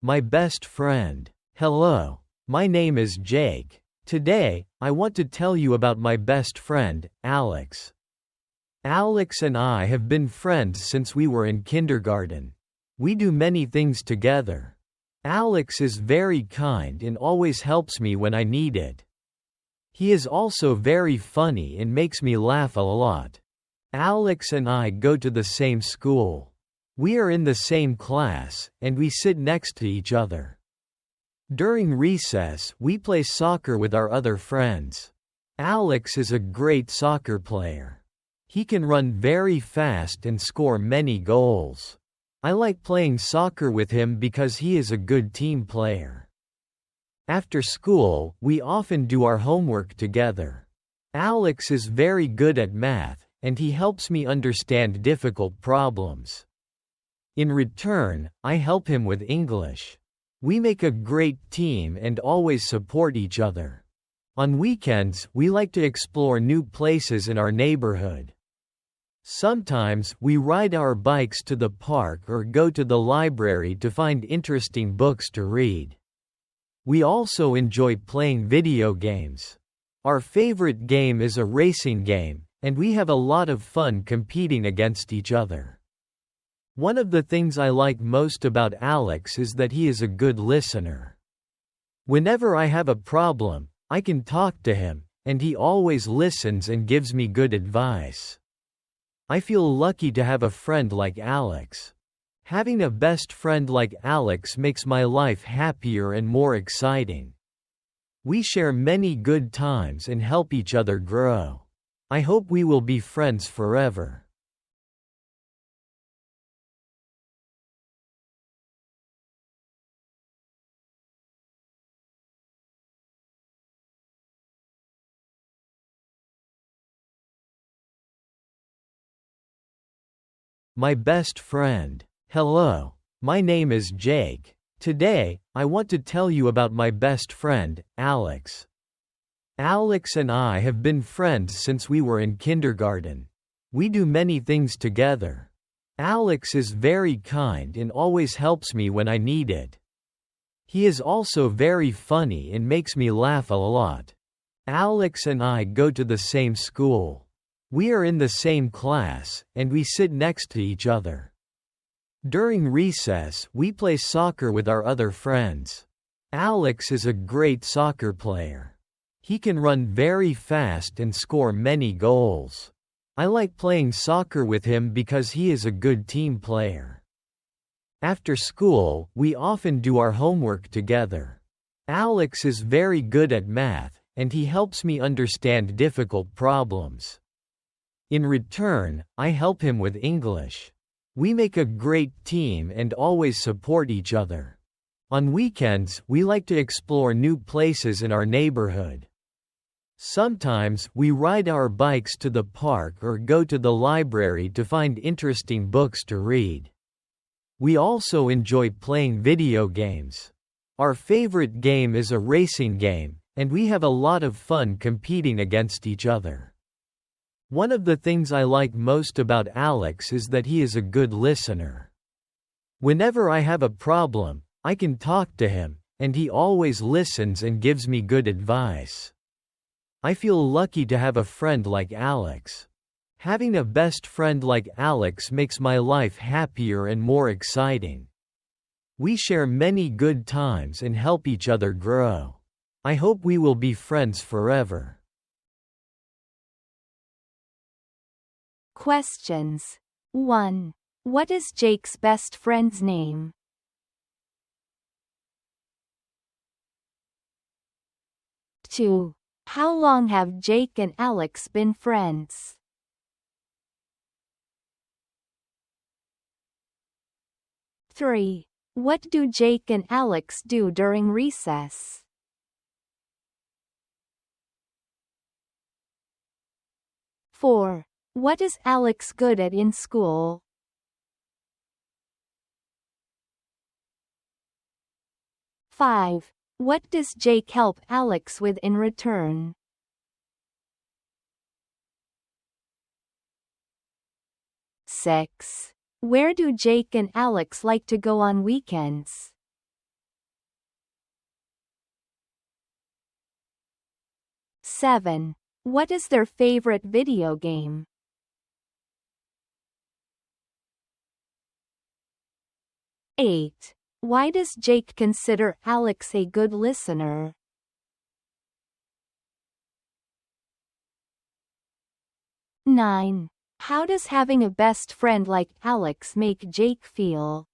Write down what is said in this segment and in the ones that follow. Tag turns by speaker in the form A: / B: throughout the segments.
A: My best friend. Hello. My name is Jake. Today, I want to tell you about my best friend, Alex. Alex and I have been friends since we were in kindergarten. We do many things together. Alex is very kind and always helps me when I need it. He is also very funny and makes me laugh a lot. Alex and I go to the same school. We are in the same class, and we sit next to each other. During recess, we play soccer with our other friends. Alex is a great soccer player. He can run very fast and score many goals. I like playing soccer with him because he is a good team player. After school, we often do our homework together. Alex is very good at math, and he helps me understand difficult problems. In return, I help him with English. We make a great team and always support each other. On weekends, we like to explore new places in our neighborhood. Sometimes, we ride our bikes to the park or go to the library to find interesting books to read. We also enjoy playing video games. Our favorite game is a racing game, and we have a lot of fun competing against each other. One of the things I like most about Alex is that he is a good listener. Whenever I have a problem, I can talk to him, and he always listens and gives me good advice. I feel lucky to have a friend like Alex. Having a best friend like Alex makes my life happier and more exciting. We share many good times and help each other grow. I hope we will be friends forever. My best friend. Hello. My name is Jake. Today, I want to tell you about my best friend, Alex. Alex and I have been friends since we were in kindergarten. We do many things together. Alex is very kind and always helps me when I need it. He is also very funny and makes me laugh a lot. Alex and I go to the same school. We are in the same class, and we sit next to each other. During recess, we play soccer with our other friends. Alex is a great soccer player. He can run very fast and score many goals. I like playing soccer with him because he is a good team player. After school, we often do our homework together. Alex is very good at math, and he helps me understand difficult problems. In return, I help him with English. We make a great team and always support each other. On weekends, we like to explore new places in our neighborhood. Sometimes, we ride our bikes to the park or go to the library to find interesting books to read. We also enjoy playing video games. Our favorite game is a racing game, and we have a lot of fun competing against each other. One of the things I like most about Alex is that he is a good listener. Whenever I have a problem, I can talk to him, and he always listens and gives me good advice. I feel lucky to have a friend like Alex. Having a best friend like Alex makes my life happier and more exciting. We share many good times and help each other grow. I hope we will be friends forever.
B: Questions. 1. What is Jake's best friend's name? 2. How long have Jake and Alex been friends? 3. What do Jake and Alex do during recess? 4. What is Alex good at in school? 5. What does Jake help Alex with in return? 6. Where do Jake and Alex like to go on weekends? 7. What is their favorite video game? 8. Why does Jake consider Alex a good listener? 9. How does having a best friend like Alex make Jake feel?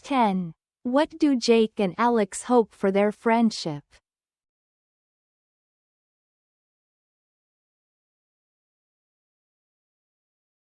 B: 10. What do Jake and Alex hope for their friendship?